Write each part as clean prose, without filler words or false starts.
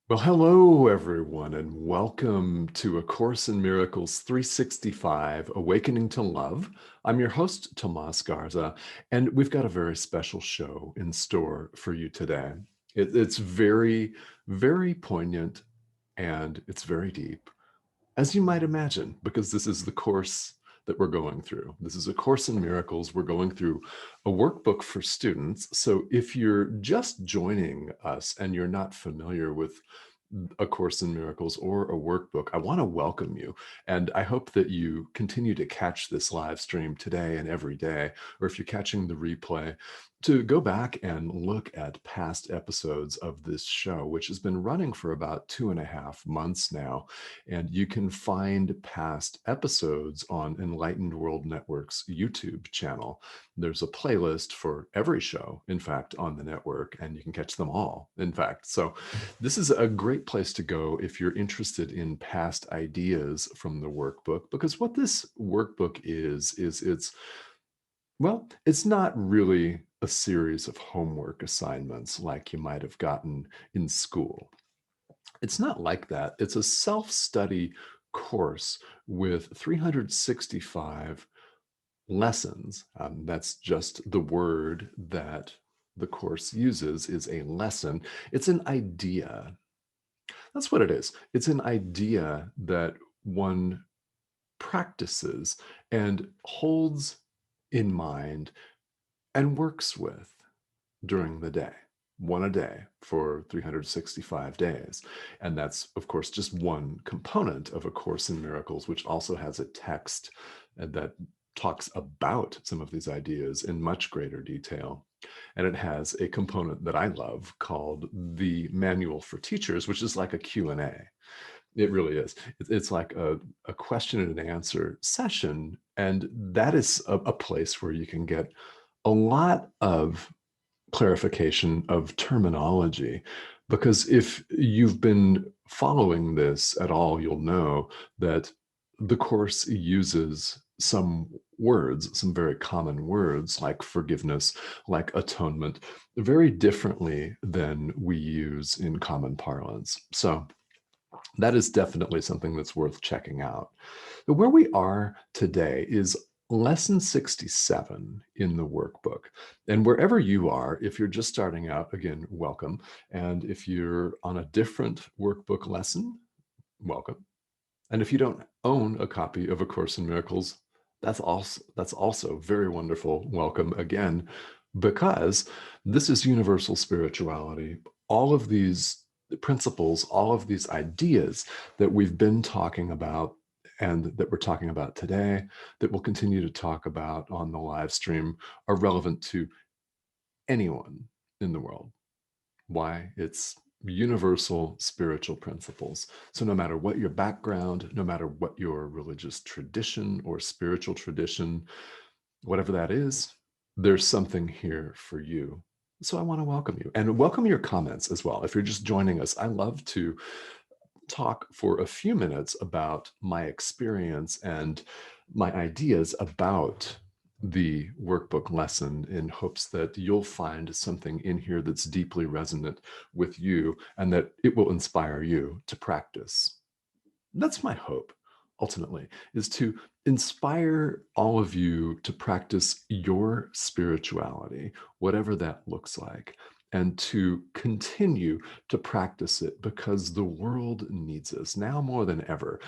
Well, hello, everyone, and welcome to A Course in Miracles 365, Awakening to Love. I'm your host, Tomas Garza, and we've got a very special show in store for you today. It's very, very poignant, and it's very deep, as you might imagine, because this is the course that we're going through. This is A Course in Miracles. We're going through a workbook for students. So if you're just joining us and you're not familiar with A Course in Miracles or a workbook, I want to welcome you. And I hope that you continue to catch this live stream today and every day, or if you're catching the replay, to go back and look at past episodes of this show, which has been running for about 2.5 months now. And you can find past episodes on Enlightened World Network's YouTube channel. There's a playlist for every show, in fact, on the network, and you can catch them all, in fact. So this is a great place to go if you're interested in past ideas from the workbook, because what this workbook is it's not really a series of homework assignments like you might have gotten in school. It's not like that. It's a self-study course with 365 lessons. That's just the word that the course uses, is a lesson. It's an idea. That's what it is. It's an idea that one practices and holds in mind and works with during the day, one a day for 365 days. And that's, of course, just one component of A Course in Miracles, which also has a text that talks about some of these ideas in much greater detail. And it has a component that I love called the Manual for Teachers, which is like a Q&A. It really is. It's like a question and answer session. And that is a place where you can get a lot of clarification of terminology. Because if you've been following this at all, you'll know that the course uses some words, some very common words like forgiveness, like atonement, very differently than we use in common parlance. So that is definitely something that's worth checking out. But where we are today is lesson 67 in the workbook. And wherever you are, if you're just starting out, again, welcome. And if you're on a different workbook lesson, welcome. And if you don't own a copy of A Course in Miracles, that's also very wonderful. Welcome again, because this is universal spirituality. All of these principles, all of these ideas that we've been talking about and that we're talking about today, that we'll continue to talk about on the live stream, are relevant to anyone in the world. Why? It's universal spiritual principles. So no matter what your background, no matter what your religious tradition or spiritual tradition, whatever that is, there's something here for you. So I want to welcome you and welcome your comments as well. If you're just joining us, I love to talk for a few minutes about my experience and my ideas about the workbook lesson in hopes that you'll find something in here that's deeply resonant with you and that it will inspire you to practice. That's my hope, ultimately, is to inspire all of you to practice your spirituality, whatever that looks like, and to continue to practice it because the world needs us now more than ever.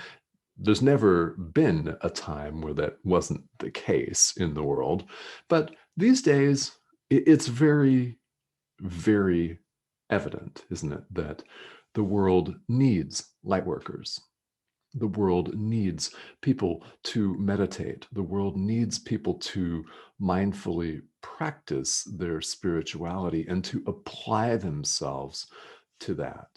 There's never been a time where that wasn't the case in the world, but these days it's very, very evident, isn't it, that the world needs light workers. The world needs people to meditate. The world needs people to mindfully practice their spirituality and to apply themselves to that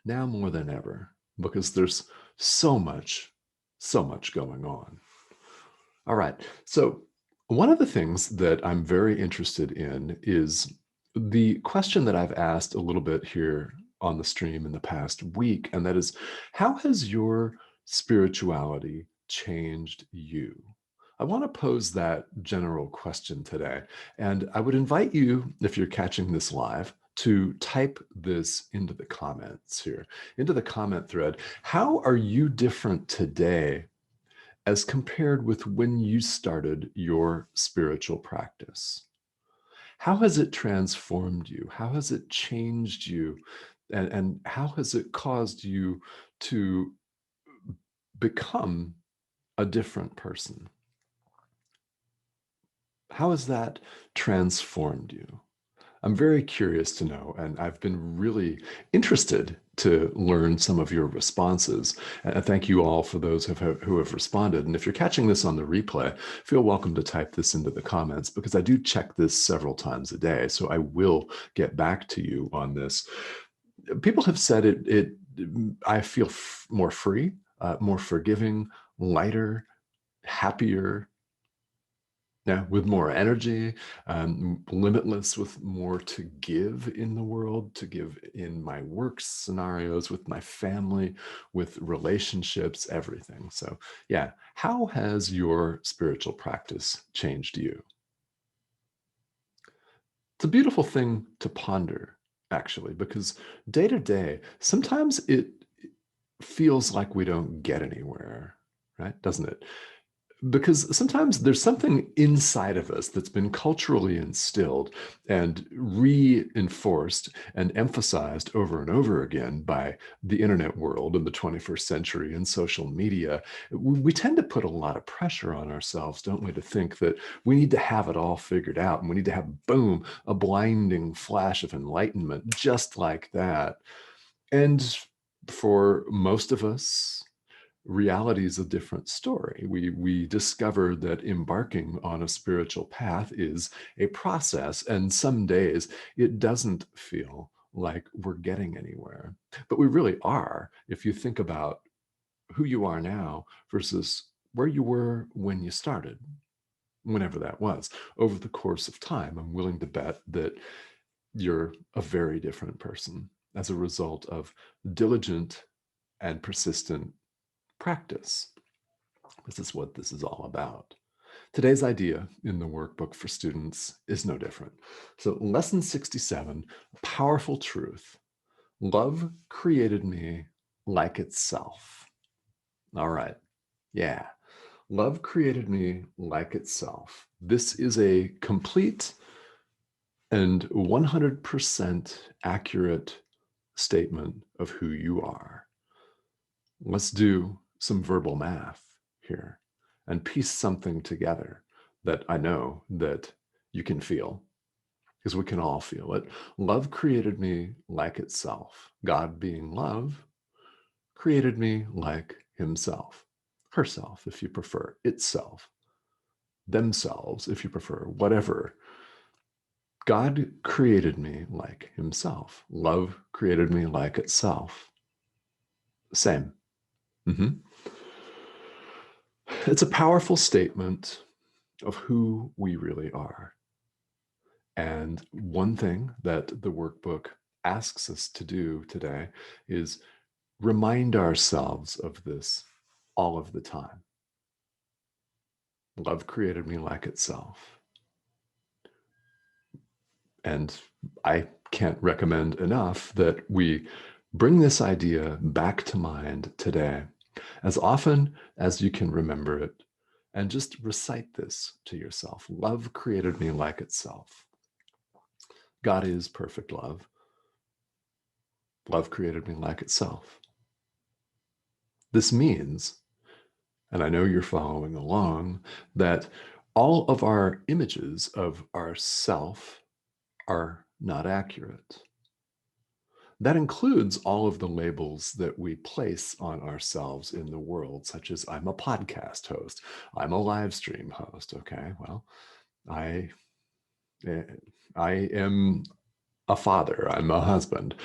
now more than ever, because there's so much, so much going on. All right. So, one of the things that I'm very interested in is the question that I've asked a little bit here on the stream in the past week, and that is, how has your spirituality changed you? I want to pose that general question today. And I would invite you, if you're catching this live, to type this into the comments here, into the comment thread. How are you different today as compared with when you started your spiritual practice? How has it transformed you? How has it changed you? And how has it caused you to become a different person? How has that transformed you? I'm very curious to know, and I've been really interested to learn some of your responses. And thank you all for those who have responded. And if you're catching this on the replay, feel welcome to type this into the comments, because I do check this several times a day. So I will get back to you on this. People have said I feel more free, more forgiving, lighter, happier, yeah, with more energy, limitless, with more to give in the world, to give in my work scenarios, with my family, with relationships, everything. So, yeah, how has your spiritual practice changed you? It's a beautiful thing to ponder, actually, because day to day, sometimes it feels like we don't get anywhere, right? Doesn't it? Because sometimes there's something inside of us that's been culturally instilled and reinforced and emphasized over and over again by the internet world in the 21st century and social media. We tend to put a lot of pressure on ourselves, don't we, to think that we need to have it all figured out and we need to have, boom, a blinding flash of enlightenment just like that. And for most of us, reality is a different story. We discover that embarking on a spiritual path is a process, and some days it doesn't feel like we're getting anywhere. But we really are, if you think about who you are now versus where you were when you started, whenever that was. Over the course of time, I'm willing to bet that you're a very different person as a result of diligent and persistent practice. This is what this is all about. Today's idea in the workbook for students is no different. So, lesson 67, powerful truth. Love created me like itself. All right. Yeah. Love created me like itself. This is a complete and 100% accurate statement of who you are. Let's do some verbal math here and piece something together that I know that you can feel, because we can all feel it. Love created me like itself. God, being love, created me like himself, herself, if you prefer, itself, themselves, if you prefer, whatever. God created me like himself. Love created me like itself. Same. Mhm. It's a powerful statement of who we really are. And one thing that the workbook asks us to do today is remind ourselves of this all of the time. Love created me like itself. And I can't recommend enough that we bring this idea back to mind today as often as you can remember it, and just recite this to yourself. Love created me like itself. God is perfect love. Love created me like itself. This means, and I know you're following along, that all of our images of ourself are not accurate. That includes all of the labels that we place on ourselves in the world, such as I'm a podcast host, I'm a live stream host. Okay, well, I eh, I am a father. I'm a husband.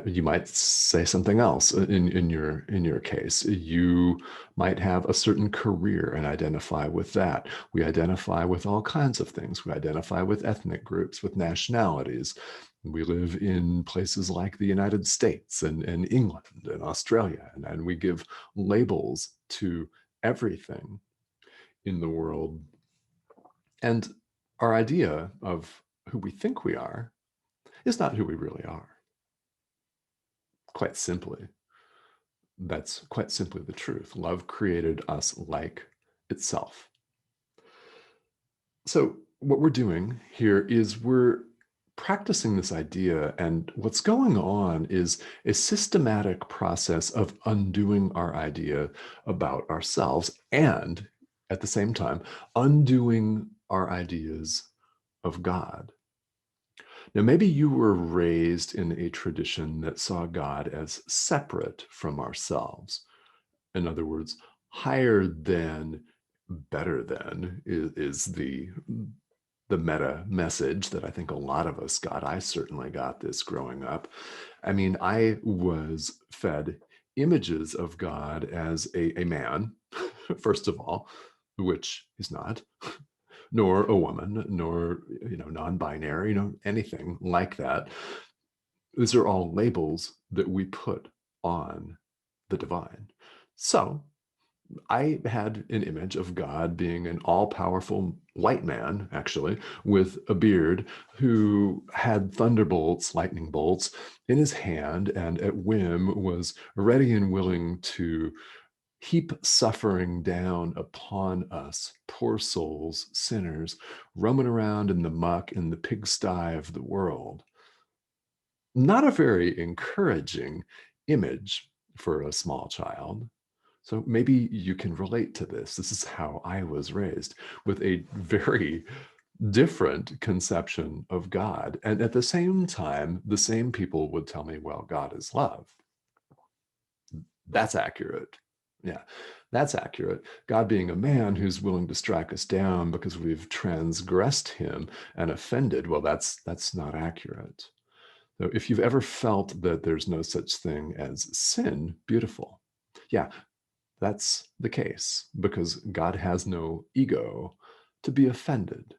You might say something else in your case. You might have a certain career and identify with that. We identify with all kinds of things. We identify with ethnic groups, with nationalities. We live in places like the United States and England and Australia, and we give labels to everything in the world. And our idea of who we think we are is not who we really are. Quite simply, that's quite simply the truth. Love created us like itself. So, what we're doing here is we're practicing this idea, and what's going on is a systematic process of undoing our idea about ourselves and at the same time, undoing our ideas of God. Now, maybe you were raised in a tradition that saw God as separate from ourselves. In other words, higher than, better than is the meta message that I think a lot of us got. I certainly got this growing up. I mean, I was fed images of God as a man, first of all, which he's not, nor a woman, nor non-binary, anything like that. These are all labels that we put on the divine. So I had an image of God being an all-powerful white man, actually, with a beard, who had thunderbolts, lightning bolts, in his hand, and at whim was ready and willing to heap suffering down upon us, poor souls, sinners, roaming around in the muck in the pigsty of the world. Not a very encouraging image for a small child. So maybe you can relate to this. This is how I was raised, with a very different conception of God. And at the same time, the same people would tell me, well, God is love. That's accurate. Yeah, that's accurate. God being a man who's willing to strike us down because we've transgressed him and offended, well, that's not accurate. So if you've ever felt that there's no such thing as sin, beautiful. Yeah, that's the case because God has no ego to be offended.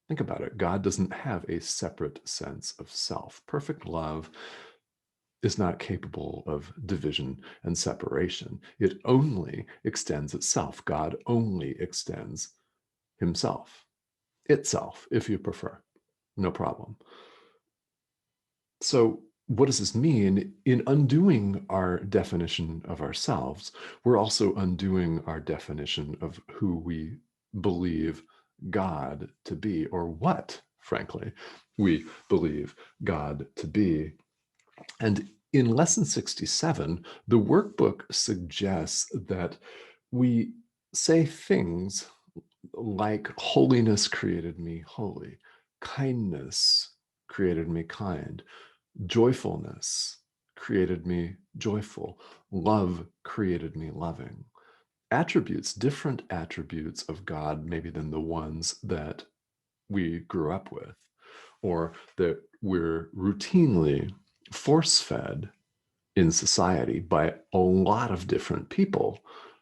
Think about it. God doesn't have a separate sense of self. Perfect love is not capable of division and separation. It only extends itself. God only extends himself, itself, if you prefer. No problem. So, what does this mean? In undoing our definition of ourselves, we're also undoing our definition of who we believe God to be, or what, frankly, we believe God to be. And in lesson 67, the workbook suggests that we say things like holiness created me holy, kindness created me kind, joyfulness created me joyful, love created me loving. Attributes, different attributes of God, maybe than the ones that we grew up with, or that we're routinely force fed in society by a lot of different people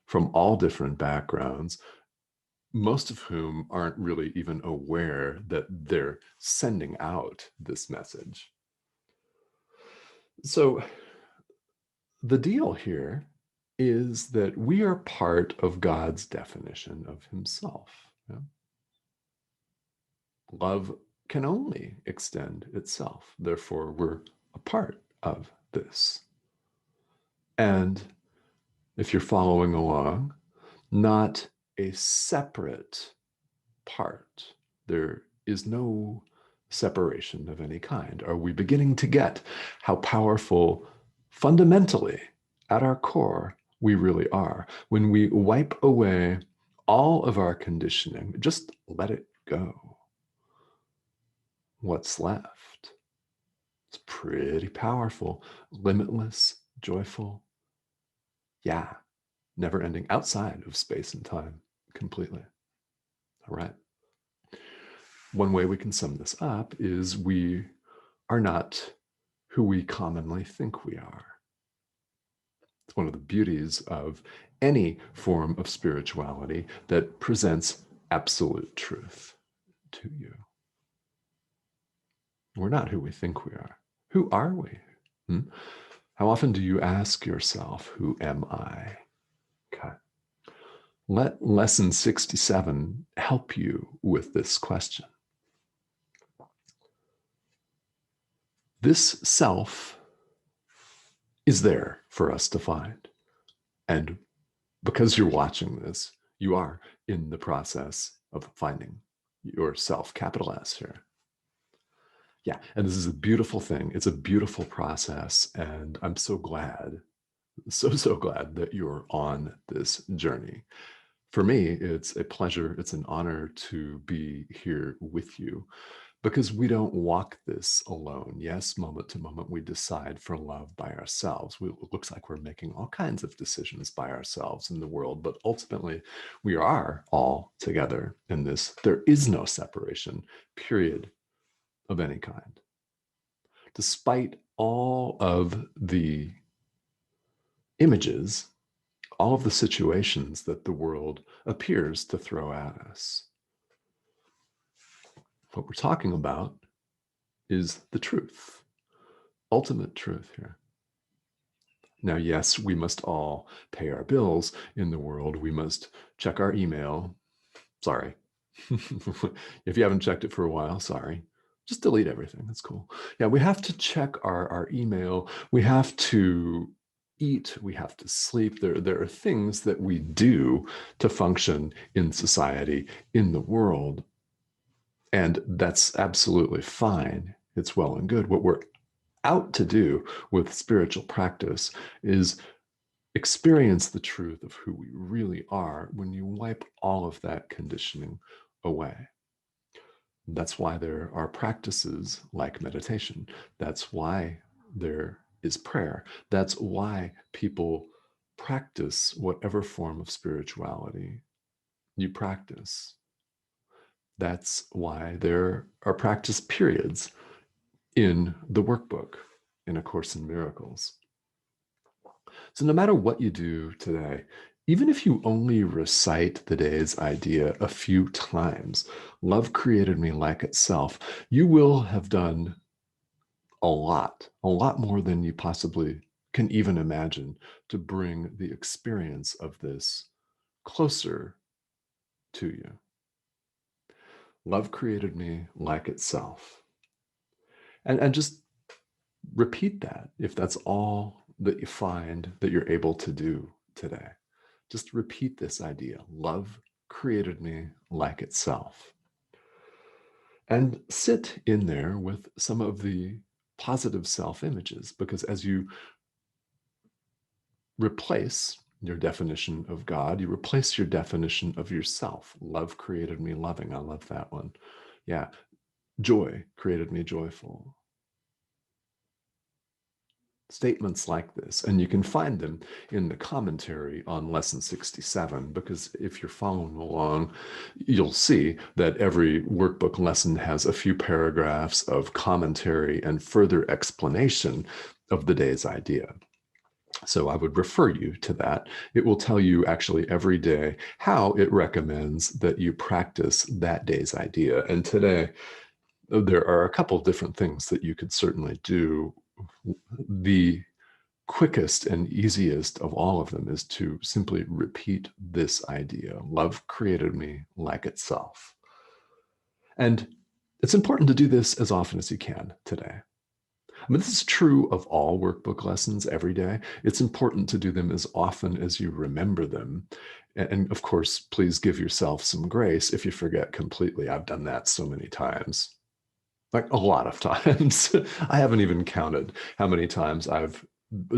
from all different backgrounds, most of whom aren't really even aware that they're sending out this message. So the deal here is that we are part of God's definition of himself. Yeah? Love can only extend itself. Therefore, we're a part of this. And if you're following along, not a separate part. There is no separation of any kind. Are we beginning to get how powerful, fundamentally, at our core, we really are? When we wipe away all of our conditioning, just let it go. What's left? It's pretty powerful, limitless, joyful. Yeah, never ending, outside of space and time completely. All right. One way we can sum this up is we are not who we commonly think we are. It's one of the beauties of any form of spirituality that presents absolute truth to you. We're not who we think we are. Who are we? How often do you ask yourself, who am I? Okay. Let lesson 67 help you with this question. This self is there for us to find. And because you're watching this, you are in the process of finding yourself, capital S here. Yeah, and this is a beautiful thing. It's a beautiful process. And I'm so glad, so glad that you're on this journey. For me, it's a pleasure, it's an honor to be here with you because we don't walk this alone. Yes, moment to moment, we decide for love by ourselves. It looks like we're making all kinds of decisions by ourselves in the world, but ultimately, we are all together in this. There is no separation, period, of any kind. Despite all of the images, all of the situations that the world appears to throw at us, what we're talking about is the truth, ultimate truth here. Now, yes, we must all pay our bills in the world. We must check our email. Sorry. If you haven't checked it for a while, sorry. Just delete everything. That's cool. Yeah, we have to check our email. We have to eat. We have to sleep. There are things that we do to function in society, in the world. And that's absolutely fine. It's well and good. What we're out to do with spiritual practice is experience the truth of who we really are when you wipe all of that conditioning away. That's why there are practices like meditation. That's why there is prayer. That's why people practice whatever form of spirituality you practice. That's why there are practice periods in the workbook, in A Course in Miracles. So no matter what you do today, even if you only recite the day's idea a few times, love created me like itself, you will have done a lot more than you possibly can even imagine to bring the experience of this closer to you. Love created me like itself. And just repeat that if that's all that you find that you're able to do today. Just repeat this idea. Love created me like itself. And sit in there with some of the positive self images, because as you replace your definition of God, you replace your definition of yourself. Love created me loving. I love that one. Yeah. Joy created me joyful. Statements like this, and you can find them in the commentary on lesson 67, because if you're following along, you'll see that every workbook lesson has a few paragraphs of commentary and further explanation of the day's idea. So I would refer you to that. It will tell you actually every day how it recommends that you practice that day's idea. And today, there are a couple of different things that you could certainly do. The quickest and easiest of all of them is to simply repeat this idea. Love created me like itself. And it's important to do this as often as you can today. I mean, this is true of all workbook lessons every day. It's important to do them as often as you remember them. And of course, please give yourself some grace if you forget completely. I've done that so many times, like a lot of times. I haven't even counted how many times I've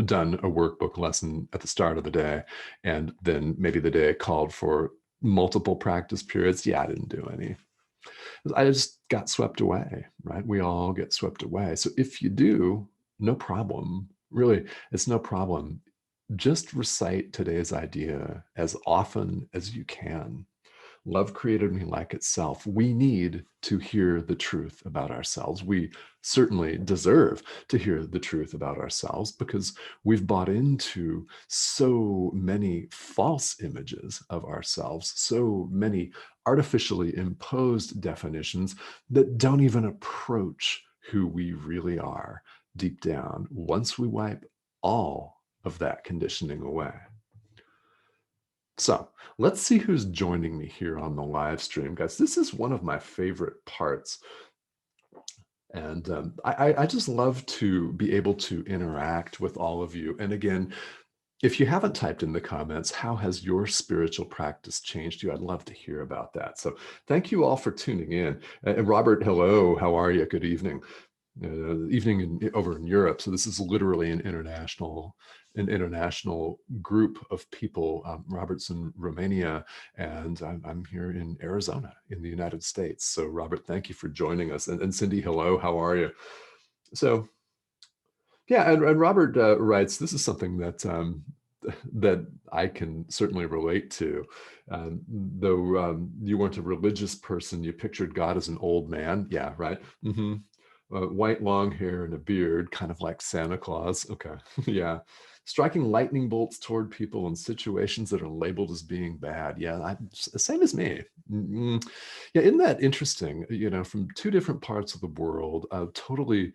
done a workbook lesson at the start of the day, and then maybe the day called for multiple practice periods. Yeah, I didn't do any. I just got swept away, right? We all get swept away. So if you do, no problem. Really, it's no problem. Just recite today's idea as often as you can. Love created me like itself. We need to hear the truth about ourselves. We certainly deserve to hear the truth about ourselves because we've bought into so many false images of ourselves, so many artificially imposed definitions that don't even approach who we really are deep down once we wipe all of that conditioning away. So let's see who's joining me here on the live stream, guys. This is one of my favorite parts. And I just love to be able to interact with all of you. And again, if you haven't typed in the comments, how has your spiritual practice changed you? I'd love to hear about that. So thank you all for tuning in. And Robert, hello. How are you? Good evening. Evening over in Europe. So this is literally an international group of people. Robert's in Romania, and I'm here in Arizona in the United States. So Robert, thank you for joining us. And Cindy, hello. How are you? So yeah, and Robert writes, this is something that that I can certainly relate to. Though you weren't a religious person, you pictured God as an old man. Yeah, right. White long hair and a beard, kind of like Santa Claus. Okay, yeah. Striking lightning bolts toward people in situations that are labeled as being bad. Yeah, same as me. Mm. Yeah, isn't that interesting? From two different parts of the world, totally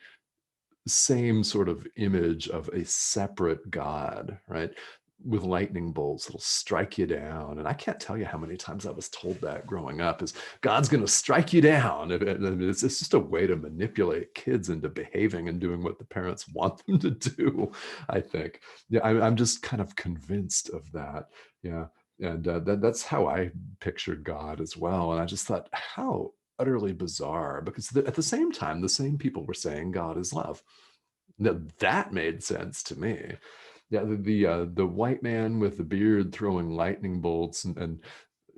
same sort of image of a separate God, right? With lightning bolts that'll strike you down. And I can't tell you how many times I was told that growing up is God's going to strike you down. It's just a way to manipulate kids into behaving and doing what the parents want them to do, I think. Yeah, I'm just kind of convinced of that. Yeah. And that's how I pictured God as well. And I just thought, how utterly bizarre, because at the same time, the same people were saying God is love. Now that made sense to me. Yeah, the white man with the beard throwing lightning bolts and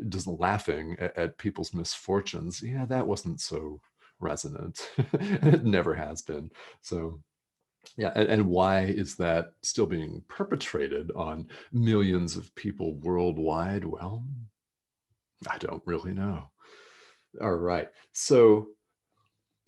just laughing at people's misfortunes. Yeah, that wasn't so resonant. It never has been. So yeah, and why is that still being perpetrated on millions of people worldwide? Well, I don't really know. All right. So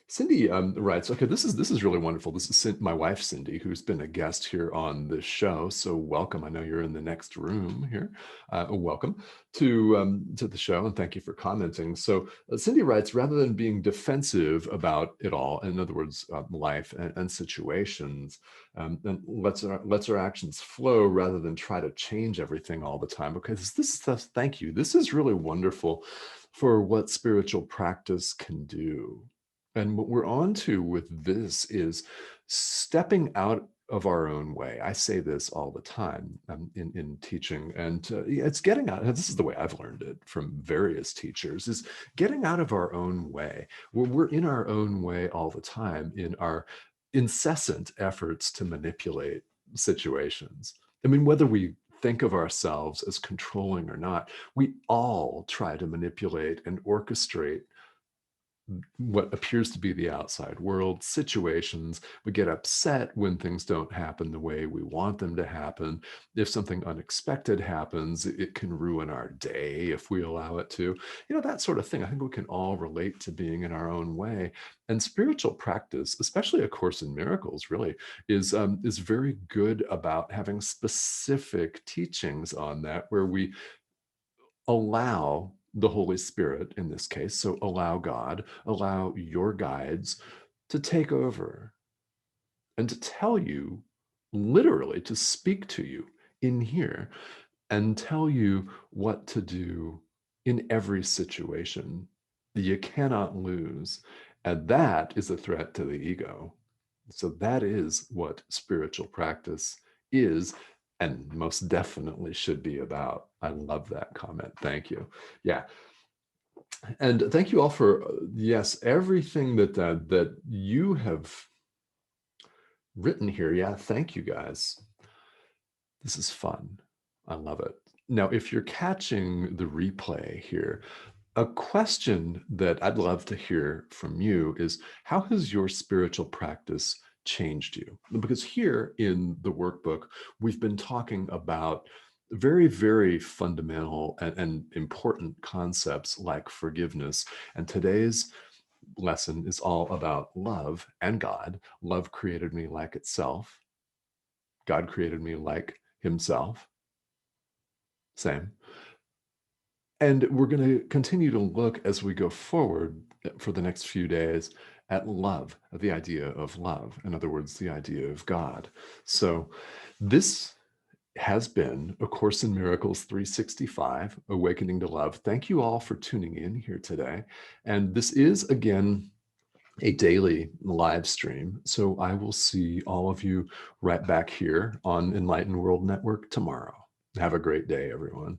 Cindy writes, okay, this is really wonderful. This is my wife, Cindy, who's been a guest here on this show. So welcome. I know you're in the next room here. Welcome to the show, and thank you for commenting. So Cindy writes, rather than being defensive about it all, in other words, life and situations, and lets our actions flow rather than try to change everything all the time. Okay, this stuff. Thank you. This is really wonderful for what spiritual practice can do. And what we're on to with this is stepping out of our own way. I say this all the time in teaching, and yeah, it's getting out. This is the way I've learned it from various teachers: is getting out of our own way. We're in our own way all the time in our incessant efforts to manipulate situations. I mean, whether we think of ourselves as controlling or not, we all try to manipulate and orchestrate what appears to be the outside world, situations. We get upset when things don't happen the way we want them to happen. If something unexpected happens, it can ruin our day if we allow it to. That sort of thing. I think we can all relate to being in our own way. And spiritual practice, especially A Course in Miracles, really is very good about having specific teachings on that, where we allow the Holy Spirit in this case, so allow God, allow your guides to take over and to tell you, literally, to speak to you in here and tell you what to do in every situation. You cannot lose. And that is a threat to the ego. So that is what spiritual practice is, and most definitely should be about. I love that comment. Thank you. Yeah. And thank you all for, yes, everything that you have written here. Yeah, thank you guys. This is fun. I love it. Now, if you're catching the replay here, a question that I'd love to hear from you is, how has your spiritual practice changed you? Because here in the workbook, we've been talking about very, very fundamental and important concepts like forgiveness. And today's lesson is all about love and God. Love created me like itself. God created me like himself. Same. And we're going to continue to look as we go forward for the next few days at love, at the idea of love. In other words, the idea of God. So this has been A Course in Miracles 365, Awakening to Love. Thank you all for tuning in here today. And this is, again, a daily live stream. So I will see all of you right back here on Enlightened World Network tomorrow. Have a great day, everyone.